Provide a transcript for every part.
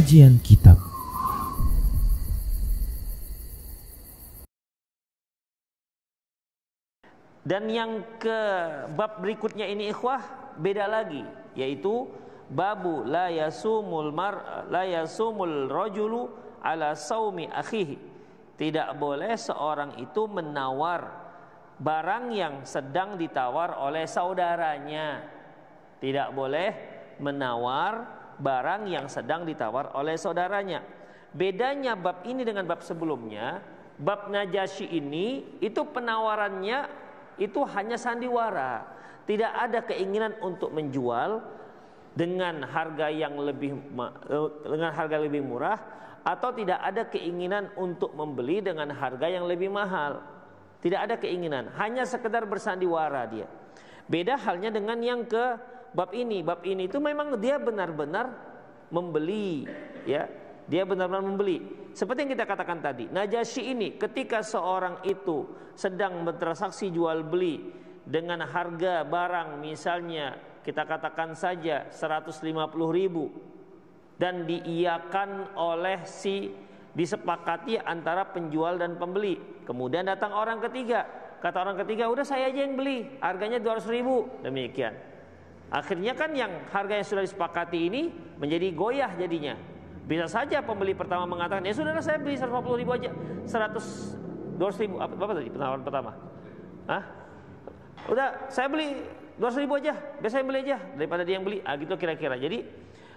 Kajian Kitab. Dan yang ke bab berikutnya ini ikhwah beda lagi, yaitu babu la yasumul rajulu ala saumi akhihi. Tidak boleh seorang itu menawar barang yang sedang ditawar oleh saudaranya. Tidak boleh menawar barang yang sedang ditawar oleh saudaranya. Bedanya bab ini dengan bab sebelumnya, bab Najasyi ini itu penawarannya itu hanya sandiwara. Tidak ada keinginan untuk menjual dengan harga yang lebih murah, atau tidak ada keinginan untuk membeli dengan harga yang lebih mahal. Tidak ada keinginan, hanya sekedar bersandiwara dia. Beda halnya dengan yang ke bab ini. Bab ini itu memang dia benar-benar membeli, ya. Dia benar-benar membeli. Seperti yang kita katakan tadi, Najasyi ini ketika seorang itu sedang bertransaksi jual beli dengan harga barang misalnya kita katakan saja 150.000 dan diiyakan oleh disepakati antara penjual dan pembeli. Kemudian datang orang ketiga, kata orang ketiga, udah saya aja yang beli, harganya 200.000, demikian. Akhirnya kan yang harga yang sudah disepakati ini menjadi goyah jadinya. Bisa saja pembeli pertama mengatakan, ya sudah saya beli 150.000 aja, 200.000. Apa tadi penawaran pertama? Hah? Udah saya beli 200.000 aja, biar saya beli aja daripada dia yang beli. Gitu kira-kira. Jadi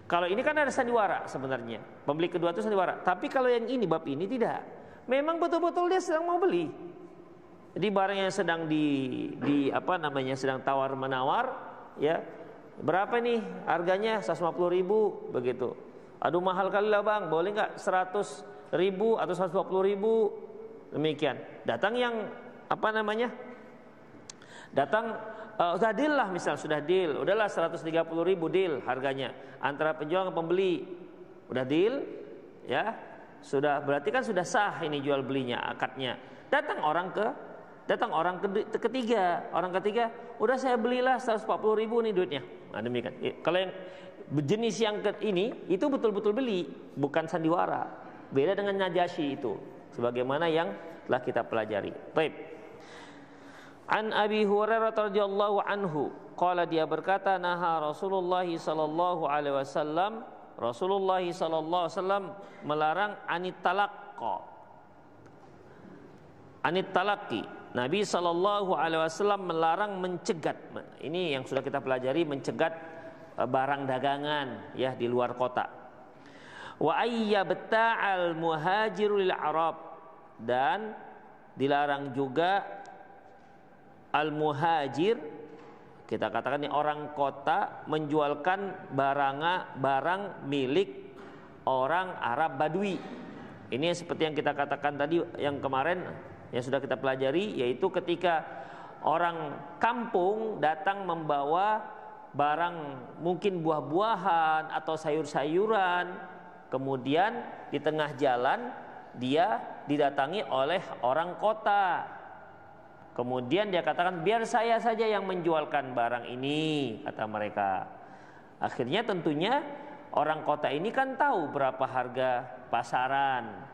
kalau ini kan ada sandiwara sebenarnya. Pembeli kedua itu sandiwara. Tapi kalau yang ini, bab ini tidak. Memang betul-betul dia sedang mau beli. Jadi barang yang sedang sedang tawar menawar, ya. Berapa nih harganya? 150.000 begitu. Aduh mahal kali lah bang, boleh nggak 100.000 atau 120.000? Demikian. Datang yang datang sudah deal lah, misal sudah deal, udahlah 130.000 deal harganya antara penjual dan pembeli, udah deal, ya sudah, berarti kan sudah sah ini jual belinya, akadnya. Datang orang ketiga, udah saya belilah 140.000 nih duitnya. Nah, demikian. Kalau yang jenis yang ini itu betul-betul beli, bukan sandiwara. Beda dengan Najasyi itu, sebagaimana yang telah kita pelajari. Baik. An Abi Hurairah radhiyallahu anhu, qala, dia berkata, naha Rasulullah sallallahu alaihi wasallam, Rasulullah sallallahu alaihi wasallam melarang anit talaqi. Nabi sallallahu alaihi wasallam melarang mencegat. Ini yang sudah kita pelajari, mencegat barang dagangan ya di luar kota. Wa ayyabta'al muhajirul Arab, dan dilarang juga al-muhajir, kita katakan ini orang kota, menjualkan barang milik orang Arab Badui. Ini seperti yang kita katakan tadi yang kemarin yang sudah kita pelajari, yaitu ketika orang kampung datang membawa barang mungkin buah-buahan atau sayur-sayuran, kemudian di tengah jalan dia didatangi oleh orang kota. Kemudian dia katakan, biar saya saja yang menjualkan barang ini, kata mereka. Akhirnya tentunya orang kota ini kan tahu berapa harga pasaran.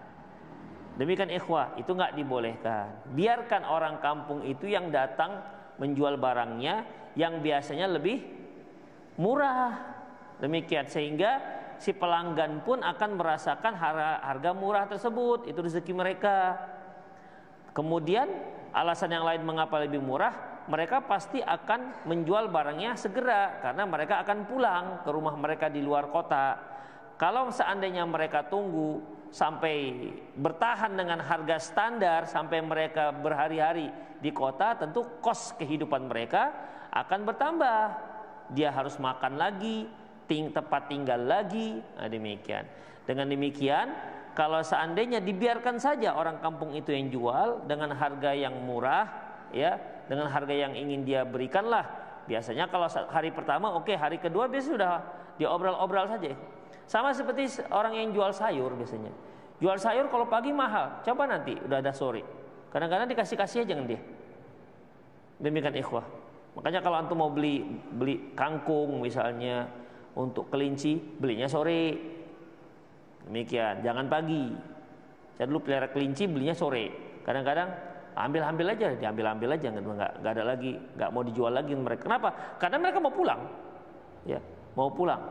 Demikian ikhwah, itu nggak dibolehkan. Biarkan orang kampung itu yang datang menjual barangnya yang biasanya lebih murah. Demikian, sehingga si pelanggan pun akan merasakan harga murah tersebut, itu rezeki mereka. Kemudian alasan yang lain mengapa lebih murah, mereka pasti akan menjual barangnya segera karena mereka akan pulang ke rumah mereka di luar kota. Kalau seandainya mereka tunggu sampai bertahan dengan harga standar sampai mereka berhari-hari di kota, tentu kos kehidupan mereka akan bertambah. Dia harus makan lagi, tempat tinggal lagi. Nah, demikian. Dengan demikian, kalau seandainya dibiarkan saja orang kampung itu yang jual dengan harga yang murah, ya, dengan harga yang ingin dia berikanlah. Biasanya kalau hari pertama oke, hari kedua biasanya sudah diobral-obral saja. Sama seperti orang yang jual sayur biasanya. Jual sayur kalau pagi mahal, coba nanti udah ada sore. Kadang-kadang dikasih-kasih aja dengan dia. Demikian ikhwah. Makanya kalau antum mau beli kangkung misalnya untuk kelinci, belinya sore. Demikian, jangan pagi. Saya dulu pelihara kelinci, belinya sore. Kadang-kadang ambil aja, diambil aja, nggak ada lagi, nggak mau dijual lagi mereka. Kenapa? Karena mereka mau pulang, ya, mau pulang.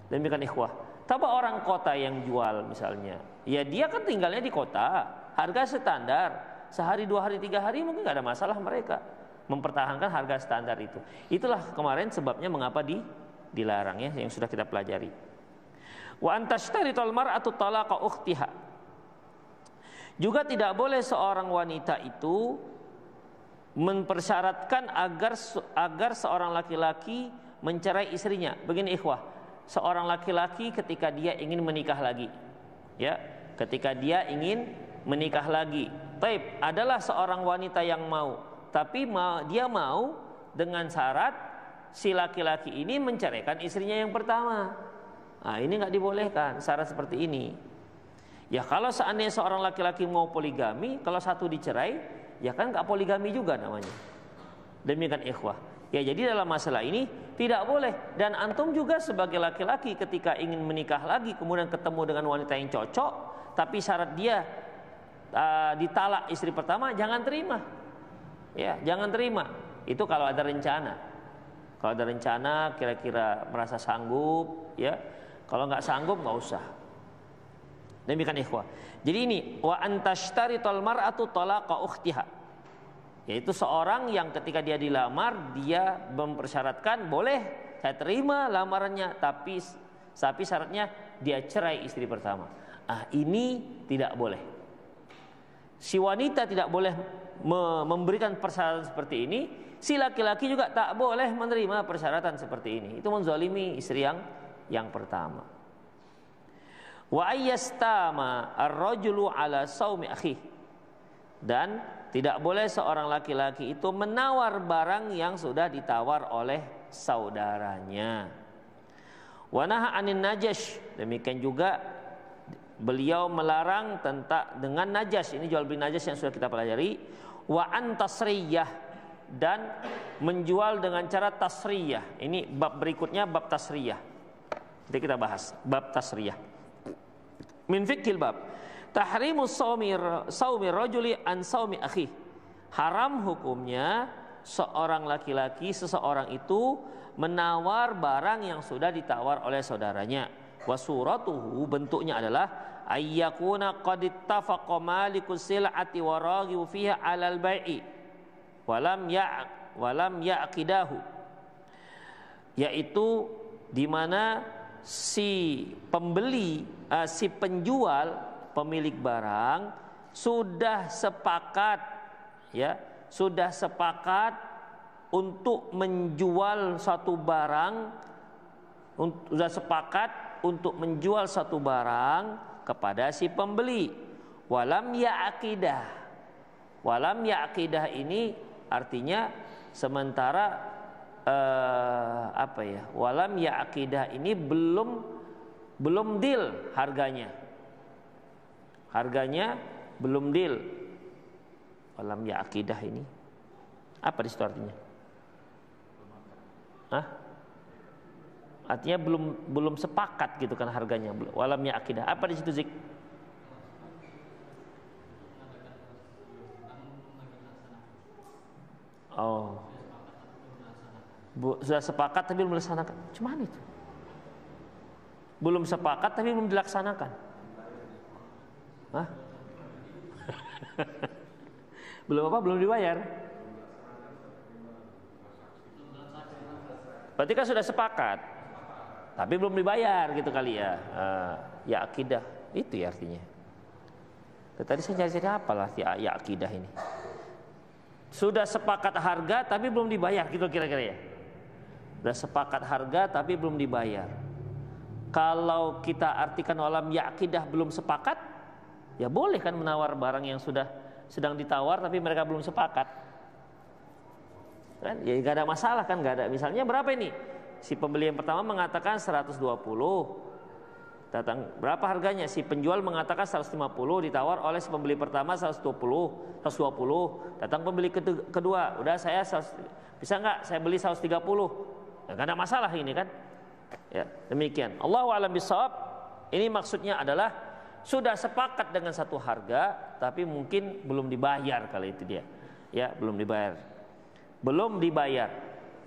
Demikian ikhwah. Tapi orang kota yang jual misalnya, ya dia kan tinggalnya di kota, harga standar, sehari, 2 hari, 3 hari mungkin nggak ada masalah mereka mempertahankan harga standar itu. Itulah kemarin sebabnya mengapa dilarang ya, yang sudah kita pelajari. Wa antashtarithal mar'atu talaqa ukhtiha. Juga tidak boleh seorang wanita itu mempersyaratkan agar seorang laki-laki mencerai istrinya. Begini ikhwah, seorang laki-laki ketika dia ingin menikah lagi, ya, ketika dia ingin menikah lagi, taib, adalah seorang wanita yang mau, tapi dia mau dengan syarat si laki-laki ini menceraikan istrinya yang pertama. Nah, ini nggak dibolehkan syarat seperti ini. Ya kalau seandainya seorang laki-laki mau poligami, kalau satu dicerai, ya kan nggak poligami juga namanya. Demikian ikhwah. Ya jadi dalam masalah ini tidak boleh. Dan antum juga sebagai laki-laki ketika ingin menikah lagi, kemudian ketemu dengan wanita yang cocok, tapi syarat dia ditalak istri pertama, jangan terima. Ya jangan terima. Itu kalau ada rencana. Kalau ada rencana, kira-kira merasa sanggup, ya. Kalau nggak sanggup nggak usah. Demikian ikhwah. Jadi ini wa antashtarithal mar'atu talaqa ukhtiha. Yaitu seorang yang ketika dia dilamar, dia mempersyaratkan, boleh saya terima lamarannya, tapi syaratnya dia cerai istri pertama. Ini tidak boleh. Si wanita tidak boleh memberikan persyaratan seperti ini, si laki-laki juga tak boleh menerima persyaratan seperti ini. Itu menzalimi istri yang pertama. Wa ayyastama ar-rajulu ala saumi akhi. Dan tidak boleh seorang laki-laki itu menawar barang yang sudah ditawar oleh saudaranya. Wa naha anin najash. Demikian juga beliau melarang tentang dengan najas. Ini jual beli najas yang sudah kita pelajari. Wa an tasriyah, dan menjual dengan cara tasriyah. Ini bab berikutnya, bab tasriyah. Nanti kita bahas bab tasriyah. Min fiqhil bab tahrimus saumi rajuli an saumi akhi. Haram hukumnya seorang laki-laki, seseorang itu menawar barang yang sudah ditawar oleh saudaranya. Wa suratuhu, bentuknya adalah ayyakuna qad ittafaqa malikus sil'ati wa raghibu fiha 'alal bai'i walam ya'qidahu. Yaitu di mana si pembeli, si penjual, pemilik barang sudah sepakat, ya, sudah sepakat untuk menjual satu barang, sudah sepakat untuk menjual satu barang kepada si pembeli. Walam ya'qidah. Walam ya'qidah ini artinya sementara walam ya'qidah ini belum deal harganya. Harganya belum deal. Walam ya'qidah ini apa di situ artinya? Artinya belum sepakat gitu kan harganya. Walam ya'qidah. Apa di situ Zik? Oh. Sudah sepakat tapi belum dilaksanakan. Cuman itu. Belum sepakat tapi belum dilaksanakan. Belum apa? Belum dibayar. Berarti kan sudah sepakat, tapi belum dibayar gitu kali ya. Ya akidah itu ya artinya. Tadi saya cari apalah ya akidah ini. Sudah sepakat harga tapi belum dibayar gitu kira-kira ya. Sudah sepakat harga tapi belum dibayar. Kalau kita artikan walam yaqidah belum sepakat, ya boleh kan menawar barang yang sudah sedang ditawar tapi mereka belum sepakat. Kan? Ya gak ada masalah kan, gak ada. Misalnya berapa ini? Si pembeli yang pertama mengatakan 120. Datang berapa harganya? Si penjual mengatakan 150, ditawar oleh si pembeli pertama 120. Datang pembeli kedua, udah saya bisa nggak saya beli 130? Nggak ada masalah ini kan? Ya demikian. Allahu a'lam bishawab. Ini maksudnya adalah sudah sepakat dengan satu harga, tapi mungkin belum dibayar kali itu dia. Ya, belum dibayar. Belum dibayar.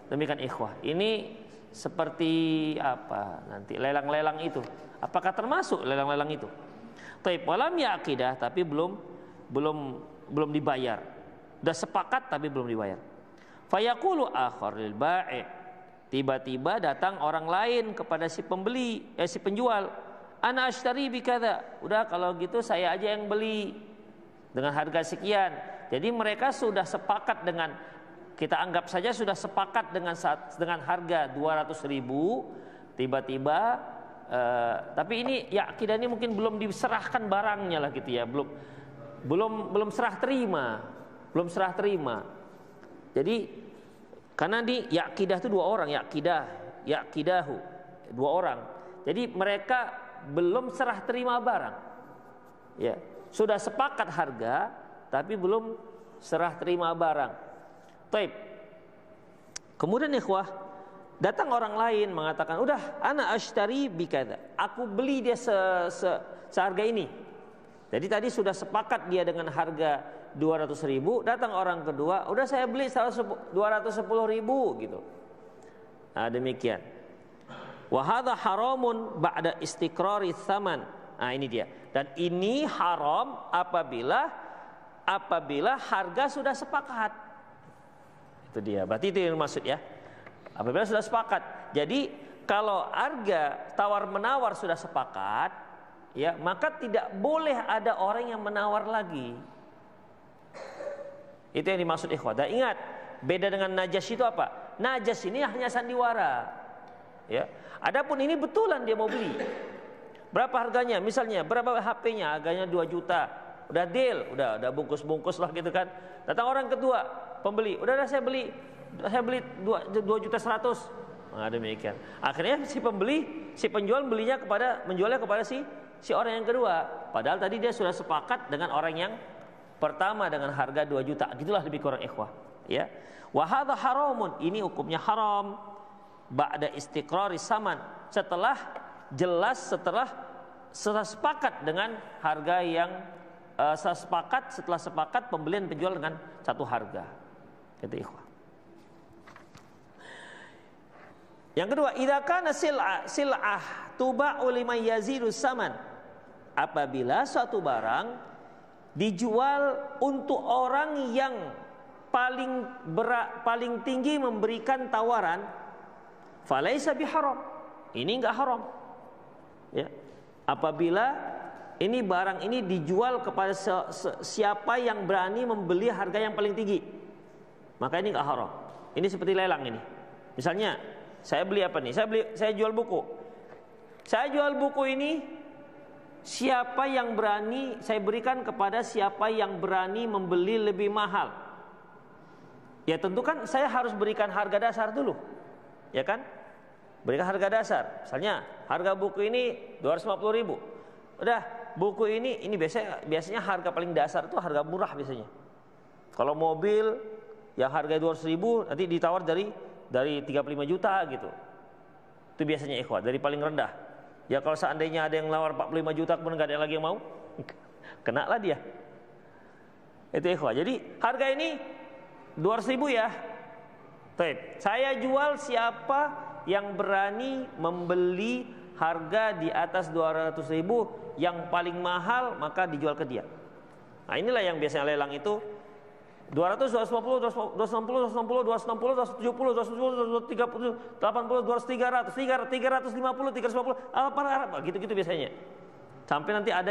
Demikian ikhwah. Ini seperti apa? Nanti lelang-lelang itu. Apakah termasuk lelang-lelang itu? Taib walam yaqidah, tapi belum dibayar. Sudah sepakat tapi belum dibayar. Fayaqulu akhar lil bai'. Tiba-tiba datang orang lain kepada si pembeli, si penjual. Ana ashtari bikadza. Udah kalau gitu saya aja yang beli dengan harga sekian. Jadi mereka sudah sepakat dengan, kita anggap saja sudah sepakat dengan harga 200.000. Tiba-tiba tapi ini ya akidah ini mungkin belum diserahkan barangnya lah gitu ya, belum serah terima. Jadi karena di yaqidah itu dua orang, yaqidahu dua orang. Jadi mereka belum serah terima barang. Ya, sudah sepakat harga tapi belum serah terima barang. Taib. Kemudian ikhwah, datang orang lain mengatakan, "Udah, ana ashtari bikadza. Aku beli dia seharga ini." Jadi tadi sudah sepakat dia dengan harga 200.000, datang orang kedua, udah saya beli 210.000 gitu. Nah, demikian. Wa hadza haramun ba'da istiqrari tsaman. Nah, ini dia. Dan ini haram apabila harga sudah sepakat. Itu dia. Berarti itu yang maksud ya. Apabila sudah sepakat. Jadi kalau harga tawar menawar sudah sepakat, ya, maka tidak boleh ada orang yang menawar lagi. Itu yang dimaksud ikhwah. Dan ingat, beda dengan najas itu apa? Najas ini hanya sandiwara. Ya. Adapun ini betulan dia mau beli. Berapa harganya? Misalnya, berapa HP-nya? Harganya 2 juta. Udah deal, udah bungkus-bungkus lah gitu kan. Datang orang kedua, pembeli. Udah saya beli 2.100.000. Nah, demikian. Akhirnya si penjual menjualnya kepada si orang yang kedua. Padahal tadi dia sudah sepakat dengan orang yang pertama dengan harga 2 juta. Gitulah lebih kurang ikhwah, ya. Wa hadza haramun, ini hukumnya haram ba'da istiqrari saman, setelah sepakat dengan harga yang setelah sepakat pembelian penjual dengan satu harga. Itu ikhwah. Yang kedua, idza kana sil'ah tuba'u liman yazidu saman. Apabila suatu barang dijual untuk orang yang paling tinggi memberikan tawaran, falaisa biharam. Ini enggak haram. Ya. Apabila ini barang ini dijual kepada siapa yang berani membeli harga yang paling tinggi, maka ini enggak haram. Ini seperti lelang ini. Misalnya, saya beli apa nih? Saya jual buku. Saya jual buku ini, siapa yang berani, saya berikan kepada siapa yang berani membeli lebih mahal. Ya tentu kan saya harus berikan harga dasar dulu, ya kan? Berikan harga dasar. Misalnya harga buku ini 250.000. Udah, buku ini biasanya harga paling dasar itu harga murah biasanya. Kalau mobil yang harga 200.000 nanti ditawar dari 35 juta gitu. Itu biasanya ikhwah, dari paling rendah. Ya kalau seandainya ada yang lawar 45 juta kemudian gak ada yang lagi yang mau, kena lah dia. Itu ikhwah. Jadi harga ini 200.000 ya. Baik, saya jual siapa yang berani membeli harga di atas 200.000 yang paling mahal, maka dijual ke dia. Nah, inilah yang biasanya lelang itu 200, 250, 260, 260, 260, 270, 270, 230, 80, 200, 300, 350, 350, gitu-gitu biasanya. Sampai nanti ada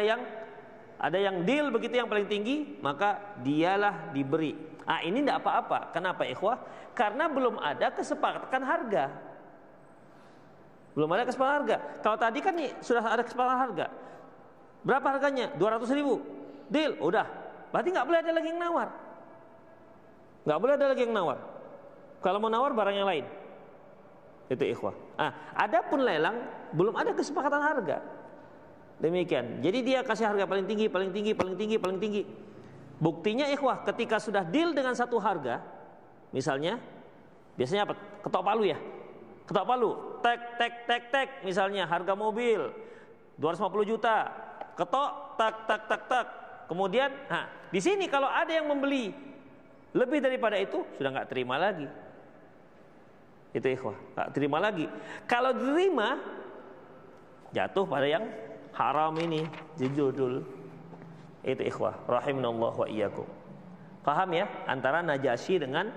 yang deal begitu yang paling tinggi, maka dialah diberi. Ah, ini tidak apa-apa. Kenapa ikhwah? Karena belum ada kesepakatan harga. Belum ada kesepakatan harga. Kalau tadi kan nih sudah ada kesepakatan harga. Berapa harganya? 200.000. Deal, udah. Berarti nggak boleh ada lagi yang nawar. Nggak boleh ada lagi yang nawar. Kalau mau nawar barang yang lain. Itu ikhwah. Adapun lelang belum ada kesepakatan harga. Demikian. Jadi dia kasih harga paling tinggi, paling tinggi, paling tinggi, paling tinggi. Buktinya ikhwah, ketika sudah deal dengan satu harga, misalnya biasanya apa? Ketok palu ya. Ketok palu, tek, misalnya harga mobil 250 juta. Ketok, tak tak tak tak. Kemudian, di sini kalau ada yang membeli lebih daripada itu, sudah nggak terima lagi. Itu ikhwah, nggak terima lagi. Kalau diterima, jatuh pada yang haram ini, judul. Itu ikhwah, rahimanallah wa iyyakum. Paham ya? Antara Najasyi dengan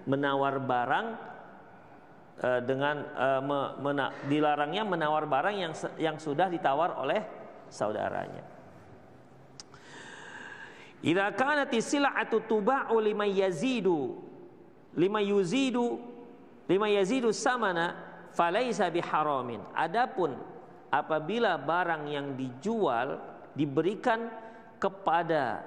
menawar barang dilarangnya menawar barang yang sudah ditawar oleh saudaranya. Idza kanat sil'atu tuba'u lima yazidu samana falaisa biharamin. Adapun apabila barang yang dijual diberikan kepada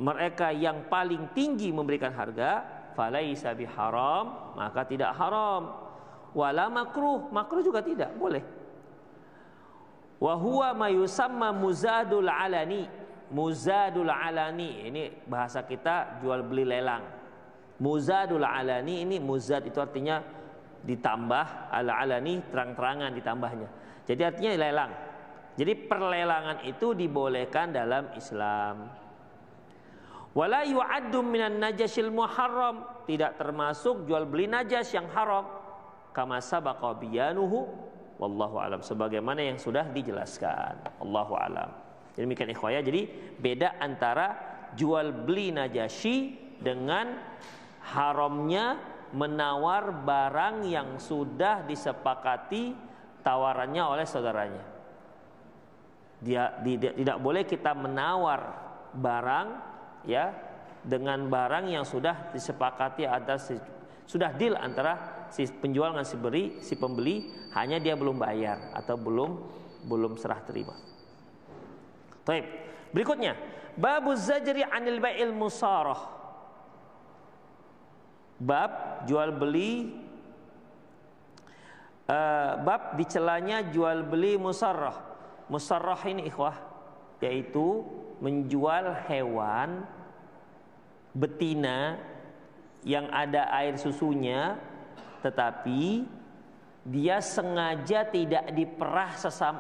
mereka yang paling tinggi memberikan harga, falaisa biharam, maka tidak haram. Wala makruh, makruh juga tidak boleh. Wa huwa ma yusamma muzadul alani. Muzadul alani ini bahasa kita jual beli lelang. Muzadul alani ini, muzad itu artinya ditambah, alani terang-terangan ditambahnya. Jadi artinya lelang. Jadi perlelangan itu dibolehkan dalam Islam. Wala yu'addu minan najasil muharram, tidak termasuk jual beli najas yang haram. Kama sabaqa biyanuhu wallahu alam, sebagaimana yang sudah dijelaskan. Allahu alam. Jadi demikian ikhwah ya. Jadi beda antara jual beli Najasyi dengan haramnya menawar barang yang sudah disepakati tawarannya oleh saudaranya. Tidak boleh kita menawar barang ya dengan barang yang sudah disepakati sudah deal antara si penjual dengan si pembeli, hanya dia belum bayar atau belum serah terima. Baik. Berikutnya, babuz zajri 'anil bai'il musarah. Bab jual beli bab dicelanya jual beli musarrah. Musarrah ini ikhwah, yaitu menjual hewan betina yang ada air susunya, tetapi dia sengaja tidak diperah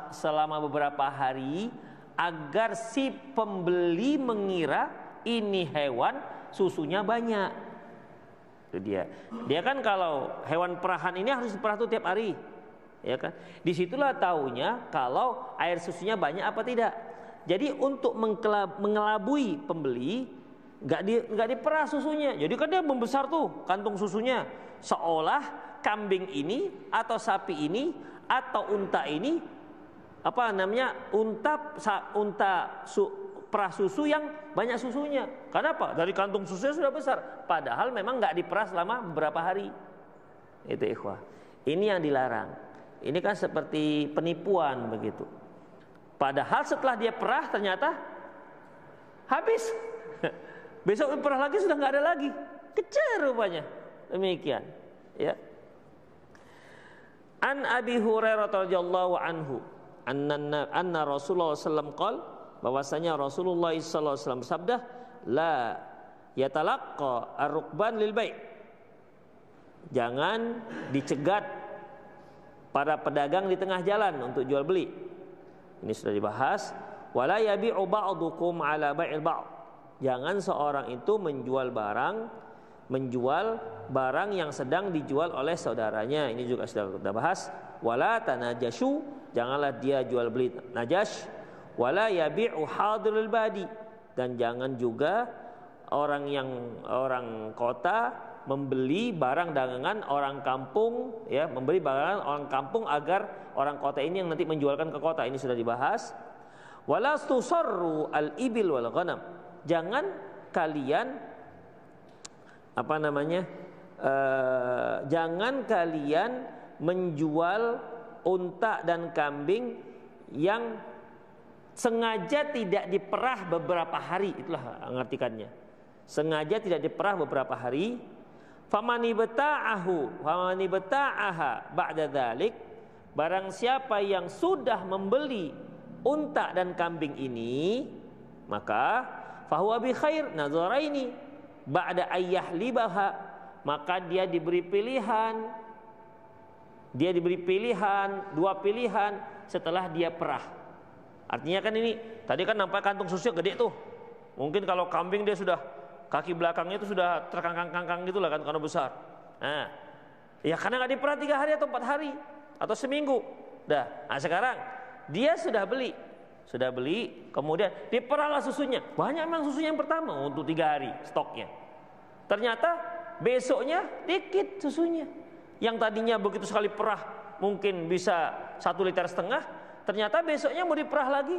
selama beberapa hari agar si pembeli mengira ini hewan susunya banyak. Itu dia. Dia kan kalau hewan perahan ini harus diperah tuh tiap hari, ya kan? Disitulah taunya kalau air susunya banyak apa tidak. Jadi untuk mengelabui pembeli, nggak diperah susunya. Jadi kan dia membesar tuh kantung susunya, seolah kambing ini atau sapi ini atau unta ini perah susu yang banyak susunya. Karena apa? Dari kantung susunya sudah besar. Padahal memang nggak diperah selama beberapa hari. Itu ikhwah. Ini yang dilarang. Ini kan seperti penipuan begitu. Padahal setelah dia perah ternyata habis. Besok perah lagi sudah nggak ada lagi. Kecer rupanya. Demikian. Ya. An Abi Hurairah radhiyallahu anhu anna Rasulullah sallallahu alaihi wasallam bahwasanya Rasulullah sallallahu alaihi wasallam bersabda, la yatalaqqa ar-rukban lil bai'. Jangan dicegat para pedagang di tengah jalan untuk jual beli. Ini sudah dibahas. Wala yabi'u ba'dukum ala bai'il ba'd. Jangan seorang itu menjual barang yang sedang dijual oleh saudaranya. Ini juga sudah kita bahas. Wala tanajashu, janganlah dia jual beli najas. Wala yabi'u hadirul badi, dan jangan juga orang kota membeli barang dagangan orang kampung, ya, membeli barang orang kampung agar orang kota ini yang nanti menjualkan ke kota. Ini sudah dibahas. Wala tusarru al-ibil wal ghanam. Jangan kalian jangan kalian menjual unta dan kambing yang sengaja tidak diperah beberapa hari. Itulah mengartikannya. Sengaja tidak diperah beberapa hari. Famani beta'aha ba'da dzalik. Barang siapa yang sudah membeli unta dan kambing ini, maka fahuwa bi khair nazaraini ba'da ayyahlibaha, maka dia diberi pilihan, dua pilihan setelah dia perah. Artinya kan ini tadi kan nampak kantung susunya gede tuh. Mungkin kalau kambing dia sudah kaki belakangnya itu sudah terkangkang-kangkang gitu lah kan karena besar. Nah, ya karena nggak diperah 3 hari atau 4 hari atau seminggu. Nah sekarang dia sudah beli, kemudian diperahlah susunya. Banyak memang susunya yang pertama untuk 3 hari stoknya. Ternyata besoknya dikit susunya. Yang tadinya begitu sekali perah mungkin bisa 1,5 liter, ternyata besoknya mau diperah lagi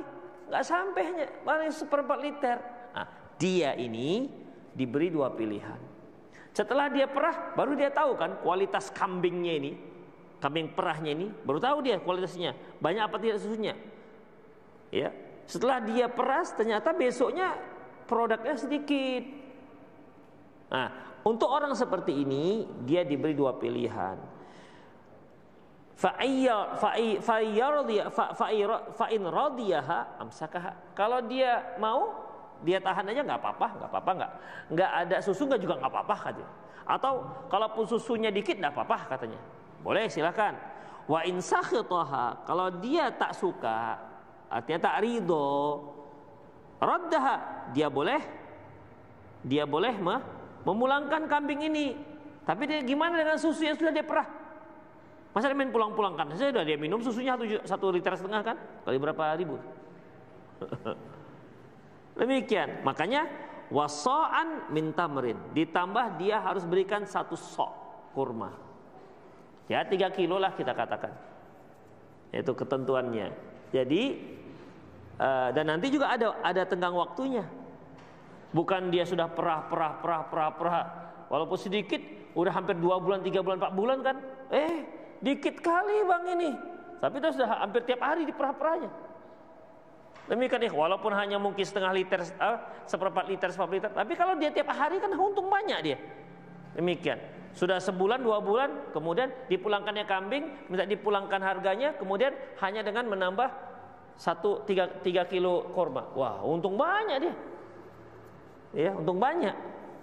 nggak sampainya, paling 1/4 liter. Nah, dia ini diberi 2 pilihan. Setelah dia perah, baru dia tahu kan kualitas kambingnya ini, kambing perahnya ini, baru tahu dia kualitasnya banyak apa tidak susunya. Ya, setelah dia peras, ternyata besoknya produknya sedikit. Nah, untuk orang seperti ini, dia diberi 2 pilihan. Fa'in radiyaha amsakaha. Kalau dia mau, dia tahan aja nggak apa-apa, nggak ada susu nggak juga nggak apa-apa katanya. Atau kalaupun susunya dikit nggak apa-apa katanya, boleh silakan. Wa in sakhitaha, kalau dia tak suka, artinya tak ridho, raddaha, dia boleh memulangkan kambing ini. Tapi dia gimana dengan susu yang sudah dia perah? Masa dia main pulang-pulangkan? Saya sudah dia minum susunya 1,5 liter kan, kali berapa ribu? Demikian, makanya wasa'an min tamrin, ditambah dia harus berikan 1 sok kurma. Ya 3 kilo lah kita katakan. Itu ketentuannya. Jadi dan nanti juga ada tenggang waktunya. Bukan dia sudah perah. Walaupun sedikit, udah hampir 2 bulan, 3 bulan, 4 bulan kan. Dikit kali bang ini. Tapi itu sudah hampir tiap hari diperah-perahnya. Demikian walaupun hanya mungkin 1/2 liter, 1/4 liter, 1/4 liter. Tapi kalau dia tiap hari kan untung banyak dia. Demikian. Sudah sebulan, 2 bulan, kemudian dipulangkannya kambing, minta dipulangkan harganya, kemudian hanya dengan menambah 3 kilo korma. Wah, untung banyak dia. Ya, untung banyak.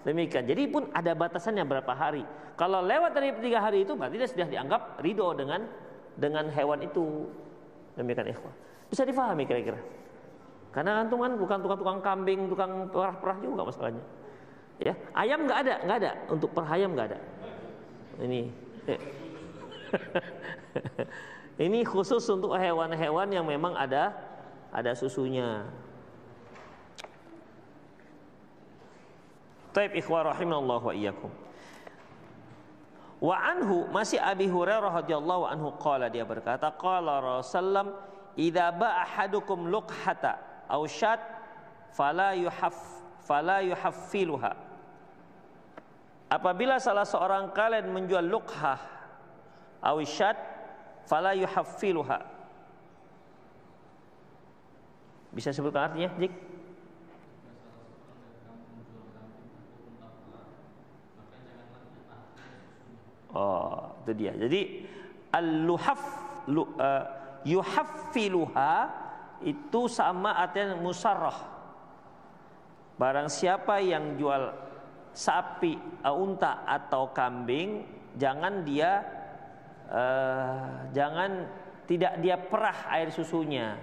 Demikian. Jadi pun ada batasannya berapa hari. Kalau lewat dari 3 hari itu berarti dia sudah dianggap ridho dengan hewan itu. Demikian ikhwah. Bisa difahami kira-kira. Karena antum kan bukan tukang kambing, tukang perah-perah juga masalahnya. Ya, ayam nggak ada untuk perah ayam nggak ada. Ini khusus untuk hewan-hewan yang memang ada susunya. Taib ikhwah rahimallahu wa iyyakum. Wa anhu, masih Abi Hurairah radhiyallahu anhu qala, dia berkata qala Rasulullah idza ba'a ahadukum luqhata aw syat fala yuhaffiluha. Apabila salah seorang kalian menjual luqhah aw syat fala yuhaffiluha. Bisa sebutkan artinya, Dik? Oh, itu dia. Jadi yuhaffiluha itu sama artinya musarrah. Barang siapa yang jual sapi, unta atau kambing, jangan tidak dia perah air susunya.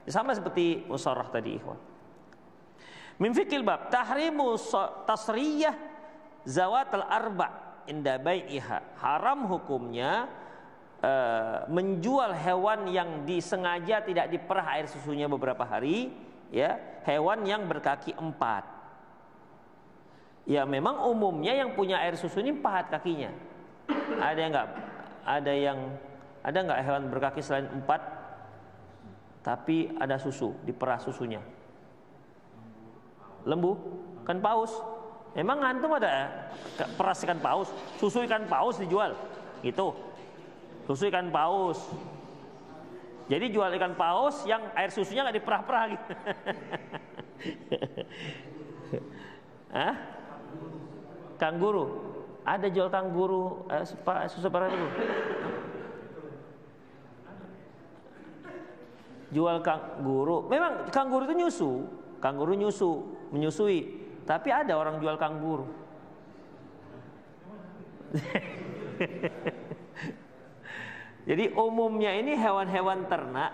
Sama seperti musarrah tadi, ikhwan. Min fiqhil bab tahrimu tasriyah zawatul arba' inda bai'iha. Haram hukumnya menjual hewan yang disengaja tidak diperah air susunya beberapa hari, ya, hewan yang berkaki 4. Ya memang umumnya yang punya air susu ini 4 kakinya. Ada nggak hewan berkaki selain 4 tapi ada susu, diperah susunya? Lembu, kan paus. Emang antum ada peras ikan paus, susu ikan paus dijual, gitu. Susu ikan paus. Jadi jual ikan paus yang air susunya nggak diperah-perah gitu. Hah? Kangguru. Ada jual kangguru, susu perah itu. Jual kangguru. Memang kangguru itu menyusui. Tapi ada orang jual kangguru. Jadi umumnya ini hewan-hewan ternak,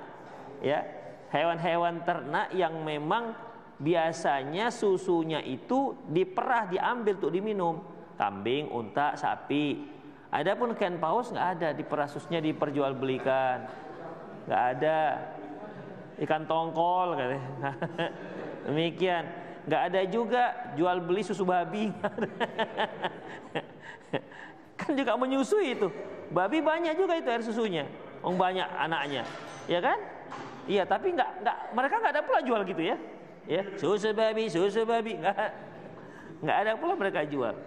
ya, hewan-hewan ternak yang memang biasanya susunya itu diperah, diambil untuk diminum. Kambing, unta, sapi. Adapun ikan paus nggak ada diperah susunya diperjualbelikan, nggak ada. Ikan tongkol katanya. Demikian. Nggak ada juga jual beli susu babi. Kan juga menyusui itu. Babi banyak juga itu air susunya. Banyak anaknya, ya kan? Iya, tapi mereka nggak ada pula jual gitu ya. Ya, susu babi, nggak ada pula mereka jual.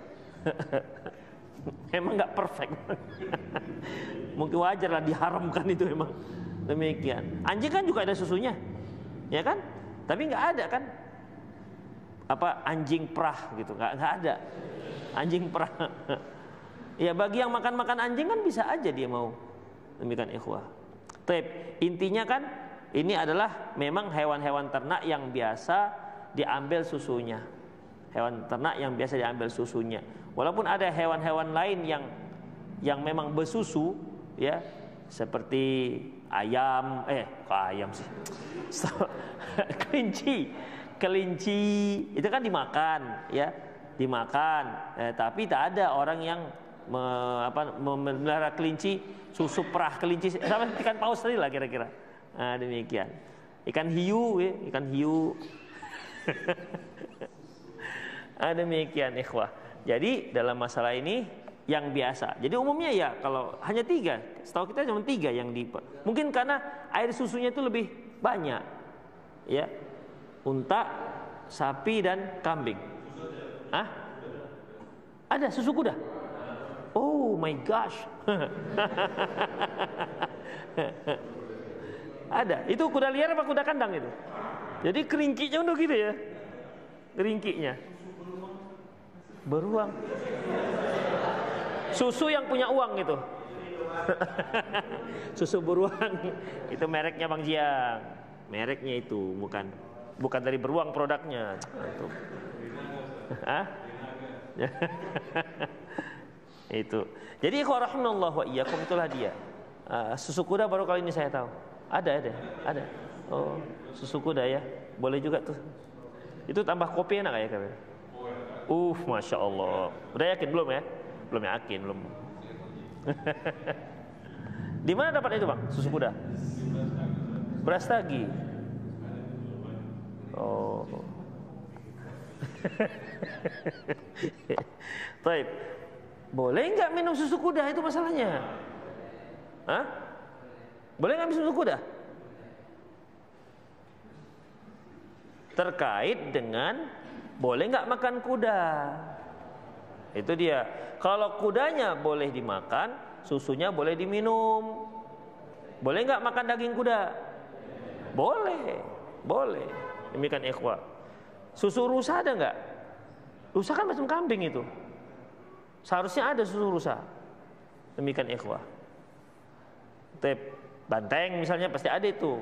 Emang nggak perfect. Mungkin wajar lah diharamkan itu emang. Demikian. Anjing kan juga ada susunya, ya kan? Tapi nggak ada kan? Apa anjing perah gitu? Nggak ada. Anjing perah. Ya bagi yang makan anjing kan bisa aja dia mau. Demikian ikhwah. Tapi intinya kan ini adalah memang hewan-hewan ternak yang biasa diambil susunya. Hewan ternak yang biasa diambil susunya. Walaupun ada hewan-hewan lain yang memang bersusu, ya, seperti ayam, ayam sih. Kelinci itu kan dimakan, ya, dimakan. Tapi tak ada orang yang memelihara kelinci, susu perah kelinci, sama ikan paus tadi lah kira-kira. Nah, demikian. Ikan hiu, ya, ikan hiu. Demikian ikhwah. Jadi dalam masalah ini yang biasa. Jadi umumnya ya kalau hanya 3, setahu kita cuma 3 yang mungkin karena air susunya itu lebih banyak, ya, unta, sapi dan kambing. Ada susu kuda. Oh my gosh. Ada. Itu kuda liar apa kuda kandang itu? Jadi keringkinya udah gitu ya. Keringkinya beruang. Susu yang punya uang itu. Susu beruang. Itu mereknya Bang Jiang. Mereknya itu bukan dari beruang produknya. Itu. Jadi rahimahullah wa iyyakum, itulah dia. Susu kuda baru kali ini saya tahu. Ada. Oh, susu kuda ya. Boleh juga tuh. Itu tambah kopi enak ya kalian? Masya Allah. Udah yakin belum ya? Belum yakin, belum. Di mana dapat itu, Bang? Susu kuda? Brastagi. Oh. Baik. Boleh nggak minum susu kuda, itu masalahnya? Boleh nggak minum susu kuda? Terkait dengan boleh nggak makan kuda? Itu dia. Kalau kudanya boleh dimakan, susunya boleh diminum. Boleh nggak makan daging kuda? Boleh. Demikian ikhwah. Susu rusa ada nggak? Rusa kan macam kambing itu. Seharusnya ada susu rusa. Demikian ikhwah. Banteng misalnya pasti ada itu.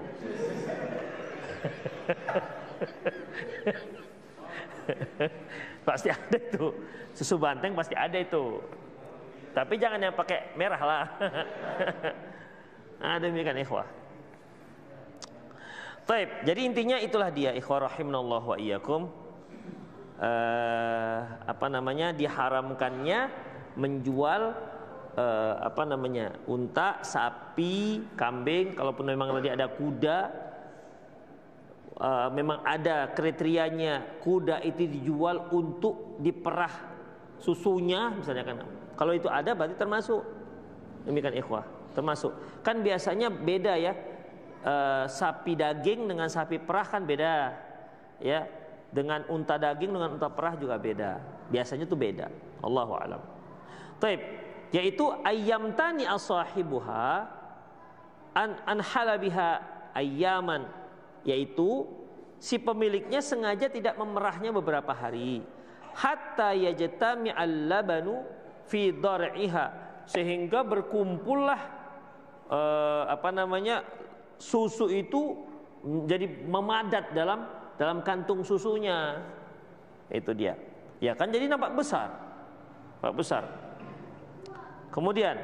Pasti ada itu. Susu banteng pasti ada itu. Tapi jangan yang pakai merah lah. Demikian ikhwah. Jadi intinya itulah dia ikhwah rahimanallah wa iyyakum. Diharamkannya menjual unta, sapi, kambing. Kalaupun memang tadi ada kuda, memang ada kriterianya, kuda itu dijual untuk diperah susunya misalnya kan. Kalau itu ada berarti termasuk. Demikian ikhwah, termasuk. Kan biasanya beda ya, sapi daging dengan sapi perah kan beda, ya. Dengan unta daging dengan unta perah juga beda. Biasanya itu beda. Allahu a'lam. Yaitu ayyam tani asahibuha an halabiha ayyaman, yaitu si pemiliknya sengaja tidak memerahnya beberapa hari, hatta yajtami al-labanu fi dar'iha, sehingga berkumpullah susu itu jadi memadat dalam kantung susunya. Itu dia. Ya kan jadi nampak besar. Kemudian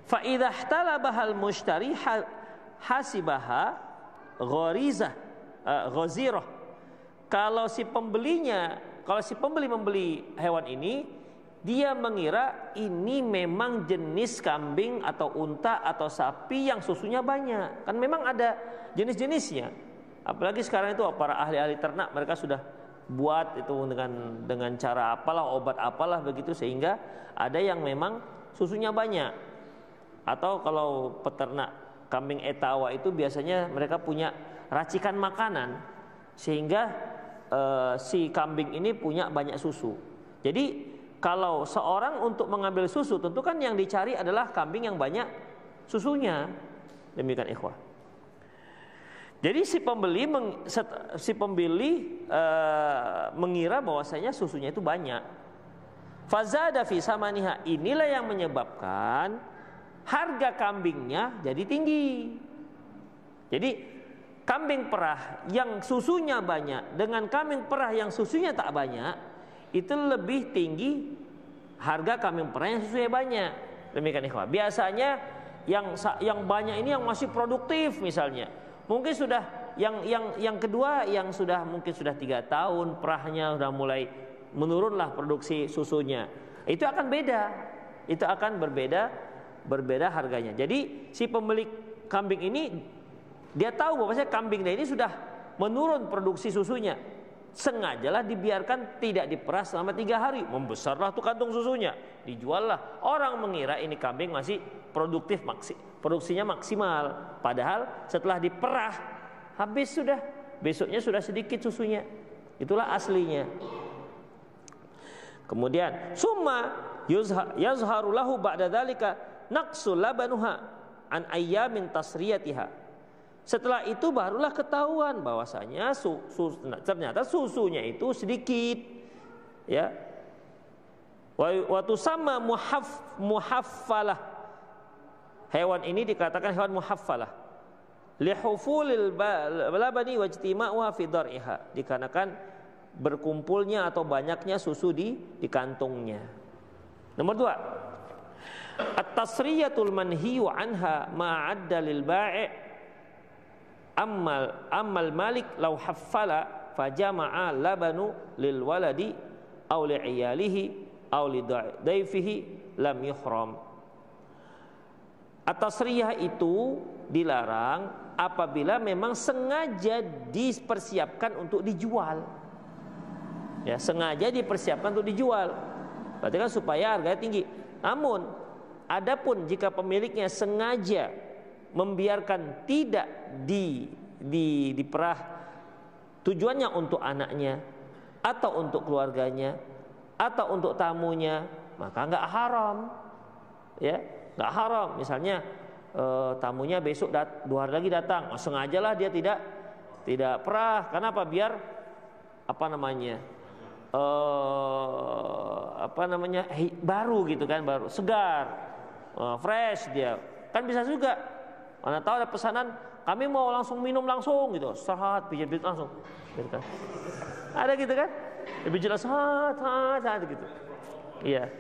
fa idza ihtalabahal mushtari hasibaha gharizah, ghazirah. Kalau si pembeli membeli hewan ini, dia mengira ini memang jenis kambing atau unta atau sapi yang susunya banyak. Kan memang ada jenis-jenisnya. Apalagi sekarang itu para ahli-ahli ternak, mereka sudah buat itu dengan cara apalah, obat apalah begitu, sehingga ada yang memang susunya banyak. Atau kalau peternak kambing etawa itu biasanya mereka punya racikan makanan sehingga si kambing ini punya banyak susu. Jadi kalau seorang untuk mengambil susu, tentu kan yang dicari adalah kambing yang banyak susunya. Demikian ikhwah. Jadi si pembeli mengira bahwasanya susunya itu banyak. Fazada fi samaniha, inilah yang menyebabkan harga kambingnya jadi tinggi. Jadi kambing perah yang susunya banyak dengan kambing perah yang susunya tak banyak, itu lebih tinggi harga kambing perah yang susunya banyak. Demikian ikhwah. Biasanya yang banyak ini yang masih produktif misalnya. Mungkin sudah yang kedua yang mungkin sudah 3 tahun perahnya sudah mulai menurunlah produksi susunya. Itu akan beda. Itu akan berbeda harganya. Jadi si pemilik kambing ini dia tahu bahwa kambingnya ini sudah menurun produksi susunya. Sengajalah dibiarkan tidak diperah selama 3 hari. Membesarlah tuh kantung susunya, dijuallah. Orang mengira ini kambing masih produktif, produksinya maksimal. Padahal setelah diperah habis sudah, besoknya sudah sedikit susunya. Itulah aslinya. Kemudian summa yazharu lahu ba'da dzalika naqsul labanuha an ayyamin tasriyatiha. Setelah itu barulah ketahuan bahwasanya ternyata susunya itu sedikit, ya. Wa tusamma muhaffalah. Hewan ini dikatakan hewan muhaffalah. Lihufulil labani wajtima'uha fi dar'iha, dikarenakan berkumpulnya atau banyaknya susu di kantongnya. Nomor 2, at-tasriyatul manhiyu anha ma'adda lil bai' Ammal malik law haffala fajama'a labanu lil waladi aw li iyalihi aw li daifihi lam yuhram. At-tasriyah itu dilarang apabila memang sengaja dipersiapkan untuk dijual. Ya, sengaja dipersiapkan untuk dijual. Berarti kan supaya harganya tinggi. Namun adapun jika pemiliknya sengaja membiarkan tidak diperah, tujuannya untuk anaknya atau untuk keluarganya atau untuk tamunya, maka nggak haram, ya, nggak haram. Misalnya tamunya besok 2 hari lagi datang, sengajalah dia tidak perah. Kenapa? Biar baru gitu kan, baru segar, fresh dia. Kan bisa juga. Mana tahu ada pesanan, kami mau langsung minum langsung gitu, sahat pijat langsung, gitu kan. Ada gitu kan? Lebih jelas sahat gitu. Iya.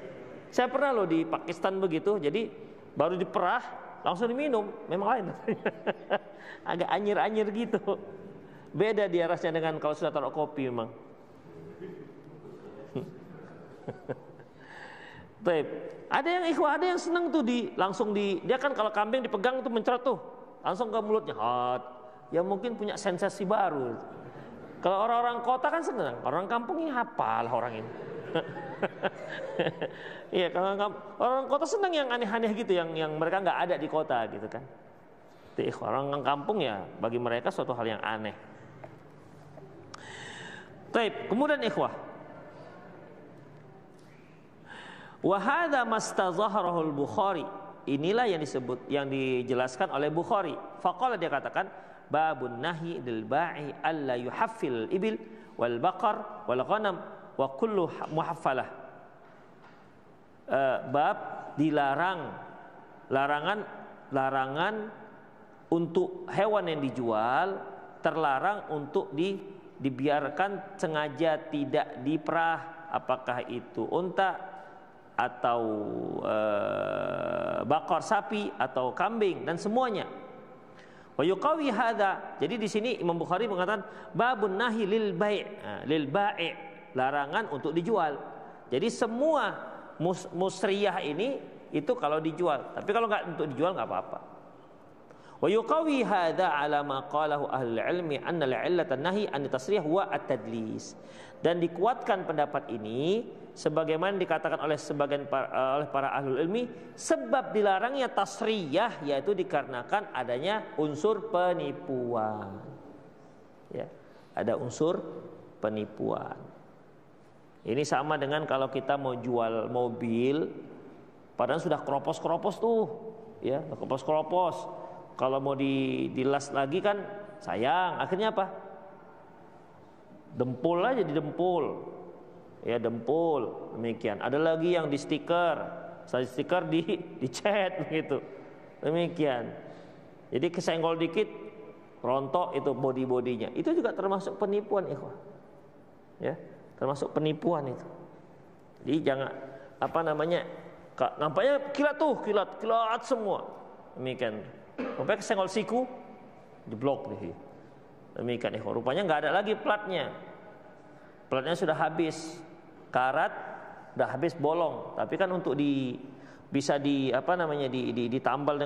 Saya pernah loh di Pakistan begitu, jadi baru diperah langsung diminum, memang lain. Agak anyir-anyir gitu. Beda dia rasanya dengan kalau sudah taruh kopi memang. Baik. Ada yang ikhwah, ada yang senang tuh dia kan kalau kambing dipegang tuh mencret tuh langsung ke mulutnya. Ya mungkin punya sensasi baru. Kalau orang-orang kota kan senang, orang kampung ini hafal orang ini. Iya, kalau orang kota senang yang aneh-aneh gitu, yang mereka nggak ada di kota gitu kan. Orang kampung ya bagi mereka suatu hal yang aneh. Baik, kemudian ikhwah, wa hadza mastazharahul Bukhari, inilah yang dijelaskan oleh Bukhari. Faqala, dia katakan, babun nahi lil ba'i alla yuhaffil ibil wal baqar wal ghanam wa kullu muhaffalah. Bab larangan untuk hewan yang dijual, terlarang untuk dibiarkan sengaja tidak diperah, apakah itu unta atau bakar sapi atau kambing dan semuanya. Wa yuqawi hadza. Jadi di sini Imam Bukhari mengatakan babun nahi lil bai', lil bai', larangan untuk dijual. Jadi semua musriyah ini itu kalau dijual, tapi kalau nggak untuk dijual nggak apa-apa. Wa yuqawi hadza ala ma qalahu ahlul ilmi anna al-'illatan nahi an tasrih wa at-tadlis. Dan dikuatkan pendapat ini sebagaimana dikatakan oleh oleh para ahlul ilmi, sebab dilarangnya tasriyah yaitu dikarenakan adanya unsur penipuan. Ya, ada unsur penipuan. Ini sama dengan kalau kita mau jual mobil, padahal sudah keropos-keropos tuh, ya, keropos-keropos. Kalau mau dilas lagi kan sayang, akhirnya apa? Dempul aja, di dempul, ya, dempul, demikian. Ada lagi yang di stiker, dicat begitu, demikian. Jadi kesenggol dikit, rontok itu bodinya. Itu juga termasuk penipuan, ikhwah. Ya, termasuk penipuan itu. Jadi jangan nampaknya kilat semua, demikian. Sampai kesenggol siku, diblok deh. Demikian, ikhwah. Rupanya nggak ada lagi platnya. Platnya sudah habis, karat sudah habis, bolong. Tapi kan untuk bisa ditambal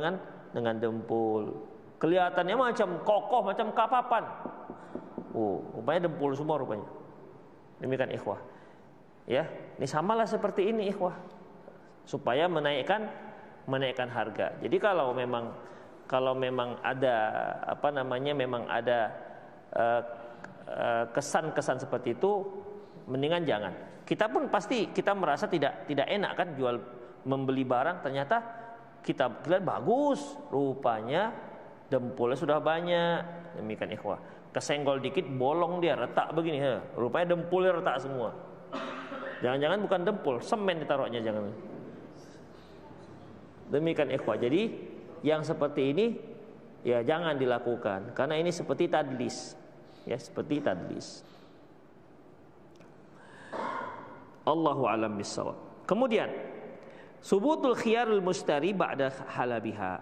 dengan dempul. Kelihatannya macam kokoh, macam kapapan. Rupanya dempul semua rupanya. Demikian, ikhwah. Ya, ini samalah seperti ini, ikhwah. Supaya menaikkan harga. Jadi kalau memang ada memang ada kesan-kesan seperti itu, mendingan jangan. Kita pun pasti kita merasa tidak enak kan membeli barang, ternyata kita lihat bagus, rupanya dempulnya sudah banyak. Demikian, ikhwah. Kesenggol dikit bolong dia, retak begini, rupanya dempulnya retak semua. Jangan-jangan bukan dempul, semen ditaruhnya, jangan. Demikian, ikhwah. Jadi yang seperti ini ya jangan dilakukan, karena ini seperti tadlis. Ya, seperti tadlis. Allahu a'lam bissawab. Kemudian subutul khiyarul mustari ba'da halabiha.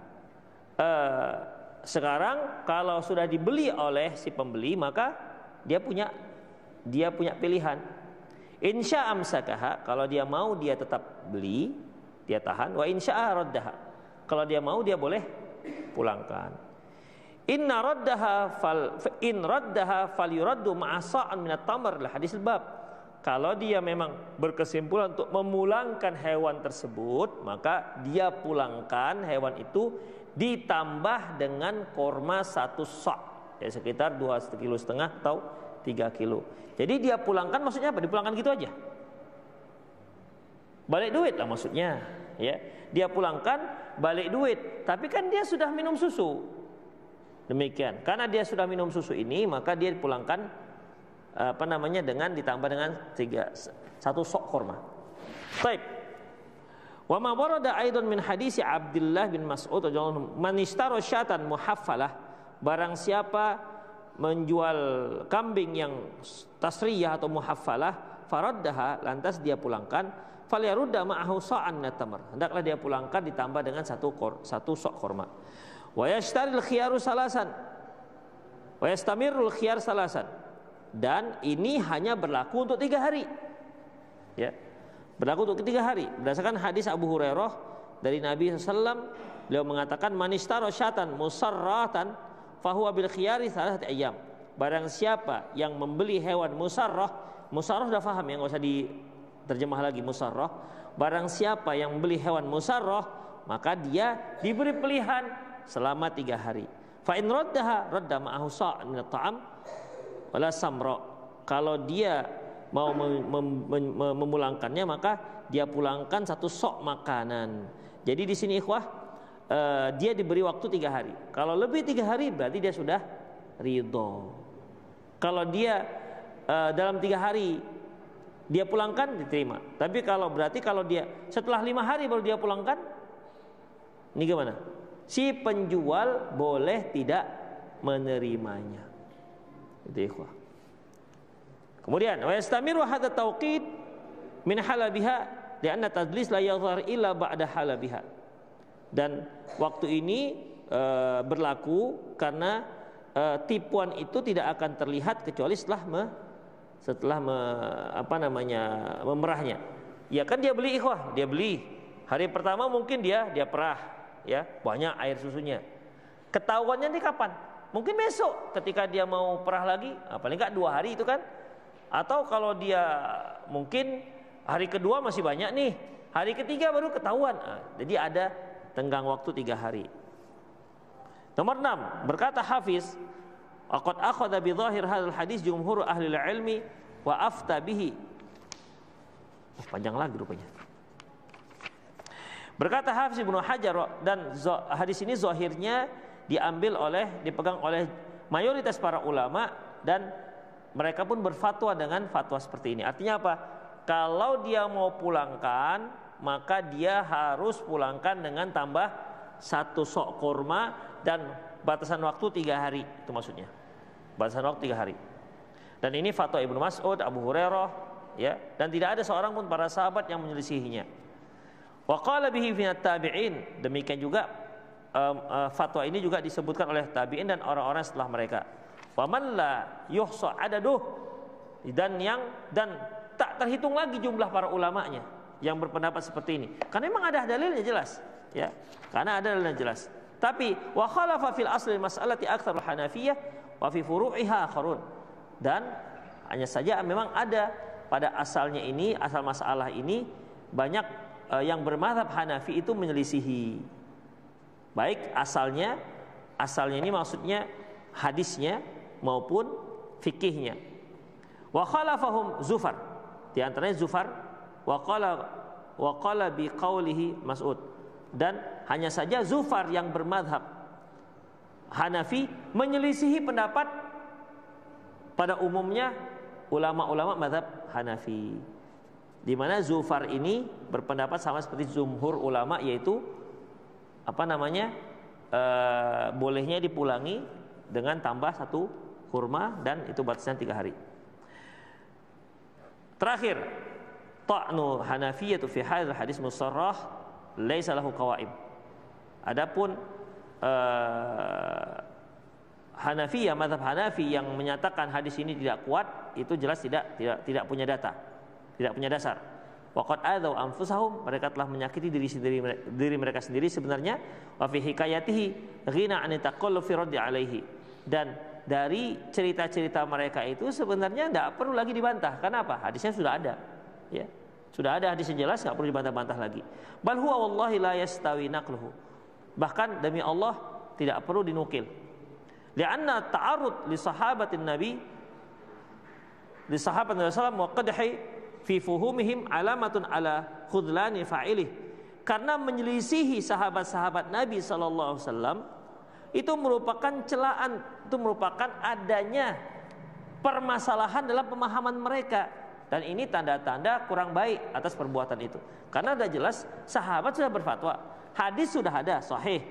Sekarang kalau sudah dibeli oleh si pembeli, maka dia punya pilihan. Insya amsakaha, kalau dia mau dia tetap beli, dia tahan. Wa insya'a raddaha, kalau dia mau dia boleh pulangkan. In raddaha falyuraddu ma'asa'an minat tamar, lah hadis bab. Kalau dia memang berkesimpulan untuk memulangkan hewan tersebut, maka dia pulangkan hewan itu ditambah dengan korma 1 sa', ya sekitar 2,5 kilo atau 3 kilo. Jadi dia pulangkan maksudnya apa? Dipulangkan gitu aja, balik duit lah maksudnya, ya. Dia pulangkan balik duit, tapi kan dia sudah minum susu. Demikian, karena dia sudah minum susu ini, maka dia dipulangkan dengan ditambah dengan 1 sok korma. Baik. Wa ma warada aidan min hadis Abdullah bin Mas'ud radhiyallahu anhu, man ishtara syatan muhaffalah, barang siapa menjual kambing yang tasriyah atau muhaffalah, faraddaha, lantas dia pulangkan, falyarudda ma'ahu sa'an min tamar, hendaklah dia pulangkan ditambah dengan 1 sok korma. Wa yashtaril khiyaru salasan, wa yastamirul khiyar salasan, dan ini hanya berlaku untuk 3 hari, ya, berlaku untuk 3 hari berdasarkan hadis Abu Hurairah dari Nabi SAW. Beliau mengatakan, manishtaro syatan musarratan fahuwa bil khiyari salasati ayyam, barang siapa yang membeli hewan musarrah sudah paham ya, nggak usah diterjemah lagi musarrah. Barang siapa yang membeli hewan musarrah, maka dia diberi pilihan selama 3 hari. Fa in raddaha radda ma'ahu sa'an min at-ta'am wala samra, kalau dia mau memulangkannya, maka dia pulangkan 1 sok makanan. Jadi di sini, ikhwah, dia diberi waktu 3 hari. Kalau lebih 3 hari berarti dia sudah ridho. Kalau dia dalam 3 hari dia pulangkan, diterima. Tapi kalau dia setelah 5 hari baru dia pulangkan, ini gimana? Si penjual boleh tidak menerimanya. Itu, ikhwah. Kemudian wa yastamiru hadha tauqid min halabiha lianna tadlis la yadhhar illa ba'da halabiha. Dan waktu ini berlaku karena tipuan itu tidak akan terlihat kecuali setelah memerahnya. Ya kan dia beli ikhwah, dia beli hari pertama mungkin dia perah, ya banyak air susunya. Ketahuannya nih kapan? Mungkin besok ketika dia mau perah lagi, paling nggak 2 hari itu kan. Atau kalau dia mungkin hari kedua masih banyak nih, hari ketiga baru ketahuan. Jadi ada tenggang waktu 3 hari. Nomor 6, berkata Hafiz, "Aqad akhadha bi dhahir hadzal hadis jumhur ahli ilmi wa afta bihi." Panjang lagi rupanya. Berkata Hafiz Ibnu Hajar, dan hadis ini zahirnya dipegang oleh mayoritas para ulama, dan mereka pun berfatwa dengan fatwa seperti ini. Artinya apa? Kalau dia mau pulangkan, maka dia harus pulangkan dengan tambah 1 sok kurma dan batasan waktu 3 hari. Itu maksudnya. Batasan waktu 3 hari. Dan ini fatwa Ibnu Mas'ud, Abu Hurairah, ya, dan tidak ada seorang pun para sahabat yang menyelisihinya. Wa qala bihi fi tabi'in. Demikian juga fatwa ini juga disebutkan oleh tabi'in dan orang-orang setelah mereka. Wa man la yuhsa adaduh, dan tak terhitung lagi jumlah para ulamanya yang berpendapat seperti ini. Karena memang ada dalilnya jelas, ya. Karena ada dalilnya jelas. Tapi wa khalafa fil asli mas'alati aktsarul Hanafiyah wa fi furu'iha akharun. Dan hanya saja memang ada pada asalnya ini, asal masalah ini banyak yang bermadzhab Hanafi itu menyelisihi. Baik asalnya ini maksudnya hadisnya maupun fikihnya. Wa khalafahum Zufar, di antaranya Zufar, wa qala bi qaulihi Mas'ud, dan hanya saja Zufar yang bermadhab Hanafi menyelisihi pendapat pada umumnya ulama-ulama madhab Hanafi, di mana Zufar ini berpendapat sama seperti jumhur ulama, yaitu bolehnya dipulangi dengan tambah 1 kurma, dan itu batasnya 3 hari. Terakhir, ta'nu Hanafiyatu fi hadzal hadis musarrah laisa lahu qawaim. Adapun Hanafiyah, mazhab Hanafi yang menyatakan hadis ini tidak kuat, itu jelas tidak punya dasar. Waqad adzau anfusahum, mereka telah menyakiti diri mereka sendiri sebenarnya. Wa fi hikayatihi ghina an taqallu fi raddi alaihi, dan dari cerita-cerita mereka itu sebenarnya tidak perlu lagi dibantah. Kenapa? Hadisnya sudah ada, ya. Sudah ada hadis yang jelas, tidak perlu dibantah-bantah lagi. Bal huwa wallahi la yastawi naqluhu, bahkan demi Allah tidak perlu dinukil. Li'anna ta'arud li sahabatin Nabi, li sahabat Nabi sallallahu alaihi wasallam wa qadhi fi fuhumihim alamatun ala khudlani fa'ilih. Karena menyelisihi sahabat-sahabat Nabi sallallahu alaihi wasallam itu merupakan celaan, itu merupakan adanya permasalahan dalam pemahaman mereka, dan ini tanda-tanda kurang baik atas perbuatan itu. Karena sudah jelas sahabat sudah berfatwa, hadis sudah ada sahih.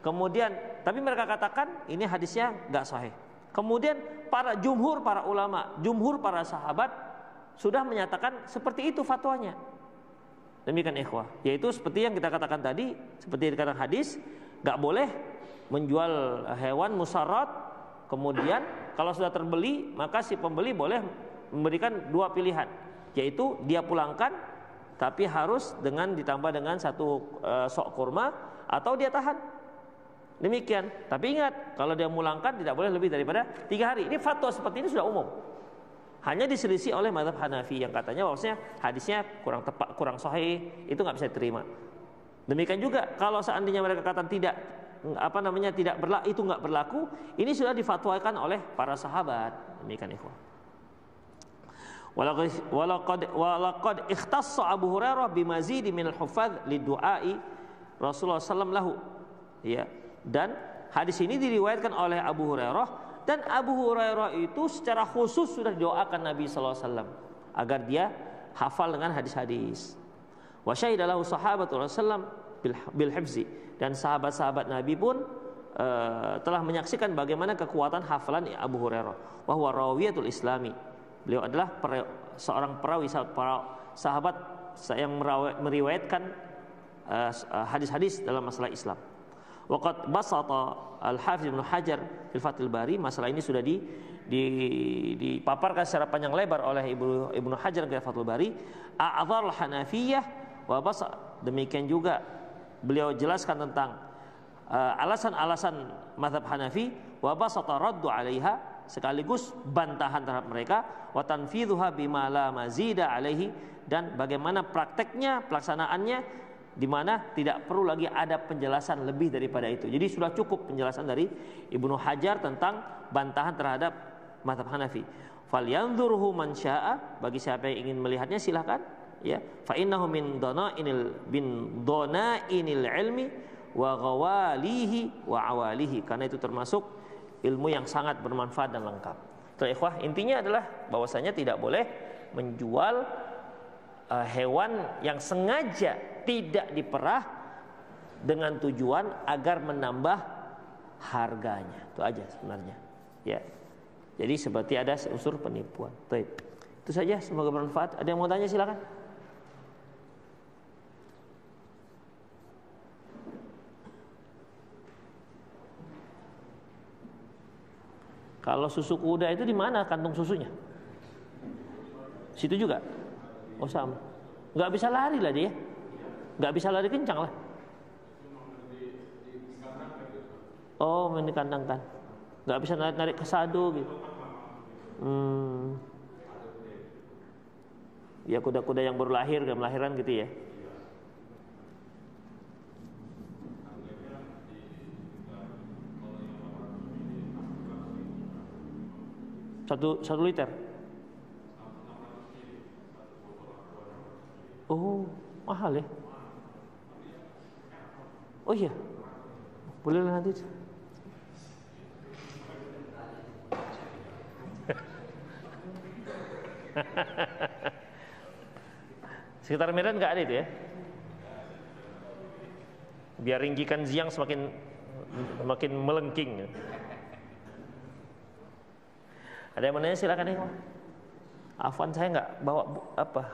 Kemudian tapi mereka katakan ini hadisnya enggak sahih. Kemudian jumhur para ulama, jumhur para sahabat sudah menyatakan seperti itu fatwanya. Demikian ikhwah, yaitu seperti yang kita katakan tadi, seperti yang dikatakan hadis, enggak boleh menjual hewan musarrat. Kemudian kalau sudah terbeli, maka si pembeli boleh memberikan 2 pilihan, yaitu dia pulangkan tapi harus ditambah dengan 1 sok kurma, atau dia tahan. Demikian. Tapi ingat, kalau dia pulangkan tidak boleh lebih daripada 3 hari. Ini fatwa seperti ini sudah umum. Hanya diselisih oleh mazhab Hanafi yang katanya bahwasanya hadisnya kurang tepat, kurang sahih, itu nggak bisa diterima. Demikian juga kalau seandainya mereka katakan tidak itu nggak berlaku, ini sudah difatwakan oleh para sahabat. Demikian ikhwan. Walaqad ikhtassa Abu Hurairah bimazid min al-huffaz lidu'ai Rasulullah sallallahu lahu. Ya. Dan hadis ini diriwayatkan oleh Abu Hurairah, dan Abu Hurairah itu secara khusus sudah didoakan Nabi sallallahu alaihi wasallam agar dia hafal dengan hadis-hadis. Wa syahida lahu sahabatul Rasulullah bil hifzi, dan sahabat-sahabat Nabi pun telah menyaksikan bagaimana kekuatan hafalan Abu Hurairah. Wa huwa rawiyatul Islami. Beliau adalah seorang perawi sahabat yang meriwayatkan hadis-hadis dalam masalah Islam. Waqad basata Al-Hafiz Ibnu Hajar fil Fathul Bari, masalah ini sudah dipaparkan secara panjang lebar oleh Ibnu Hajar di Fathul Bari. A'dzar al-Hanafiyah wa basa, demikian juga beliau jelaskan tentang alasan-alasan mazhab Hanafi, wa basata raddu 'alaiha, sekaligus bantahan terhadap mereka, wa tanfidhuha bima la mazida 'alaihi, dan bagaimana prakteknya, pelaksanaannya, di mana tidak perlu lagi ada penjelasan lebih daripada itu. Jadi sudah cukup penjelasan dari Ibnu Hajar tentang bantahan terhadap mazhab Hanafi. Falyanzurhu man syaa, bagi siapa yang ingin melihatnya silakan, ya. Fa innahu min dhanainil ilmi wa ghawalihi wa awalihi, karena itu termasuk ilmu yang sangat bermanfaat dan lengkap. Tuh ikhwah, intinya adalah bahwasanya tidak boleh menjual hewan yang sengaja tidak diperah dengan tujuan agar menambah harganya. Itu aja sebenarnya, ya. Jadi seperti ada unsur penipuan. Baik. Itu saja, semoga bermanfaat. Ada yang mau tanya silakan. Kalau susu kuda itu di mana kantung susunya? Situ juga? Oh sama. Nggak bisa lari lah dia. Nggak bisa lari kencang lah. Oh, main di kandang kan. Nggak bisa narik ke sado gitu. Ya kuda-kuda yang baru lahir, kelahiran gitu ya. Satu liter. Oh, mahal ya. Oh iya, boleh lah nanti. Sekitar Medan nggak ada itu ya. Biar ringkikan Ziang semakin melengking. Ada yang menanya silakan ya. Afwan, saya nggak bawa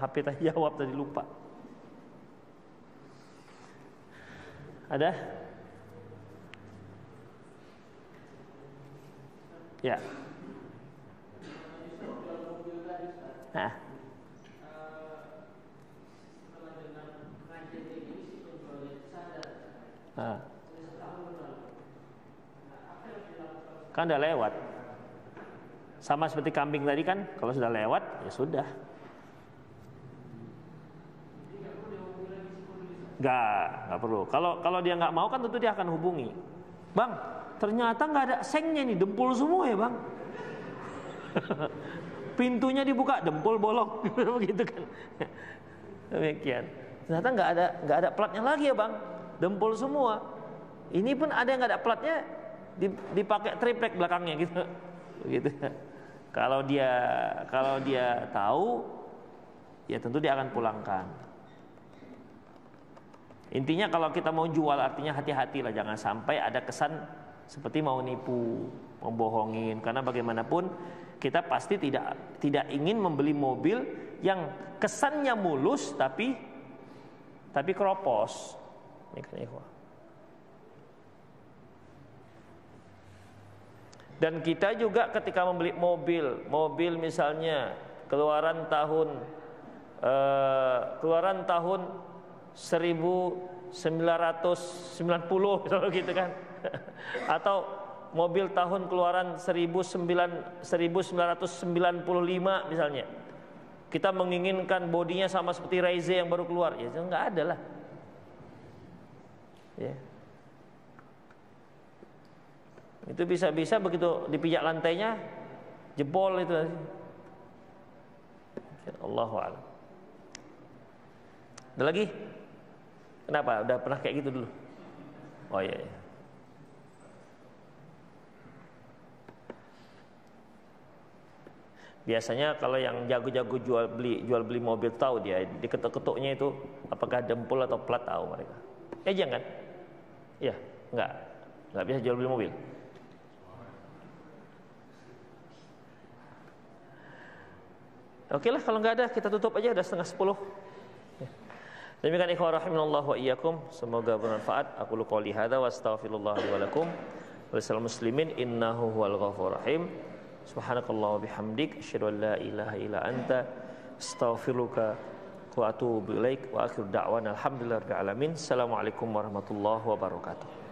HP tadi, jawab tadi lupa. Ada? Ya. Nah. Kan udah lewat. Sama seperti kambing tadi kan, kalau sudah lewat ya sudah. Nggak perlu. Kalau dia nggak mau kan tentu dia akan hubungi. Bang, ternyata nggak ada sengnya nih, dempul semua ya bang. Pintunya dibuka, dempul bolong, begitu kan? Demikian. Ternyata nggak ada platnya lagi ya bang, dempul semua. Ini pun ada yang nggak ada platnya, dipakai triplek belakangnya gitu, begitu. Kalau dia tahu, ya tentu dia akan pulangkan. Intinya kalau kita mau jual, artinya hati-hatilah, jangan sampai ada kesan seperti mau nipu, membohongin. Karena bagaimanapun kita pasti tidak ingin membeli mobil yang kesannya mulus tapi keropos. Dan kita juga ketika membeli mobil misalnya keluaran tahun 1990 misalnya gitu kan. Atau mobil tahun keluaran 1995 misalnya. Kita menginginkan bodinya sama seperti Raize yang baru keluar, ya enggak ada lah. Ya. Itu bisa-bisa begitu dipijak lantainya jebol itu. Allahu a'lam. Ada lagi? Kenapa? Udah pernah kayak gitu dulu? Oh iya. Biasanya kalau yang jago-jago jual beli mobil tahu dia di ketuk-ketuknya itu apakah dempul atau plat, tahu mereka. Jangan. Ya, enggak bisa jual beli mobil. Oke lah, kalau nggak ada kita tutup aja, udah 9:30. Demikian ikhwah rahimanallah wa iyyakum, semoga bermanfaat. Aku qouli hadza wa astaghfirullah li wa lakum wa lisal muslimin innahu huwal ghafurur rahim. Subhanakallah wa bihamdik asyhadu an la ilaha illa anta astaghfiruka wa atubu ilaik wa akhiru da'wana alhamdulillahirabbil alamin. Assalamualaikum warahmatullahi wabarakatuh.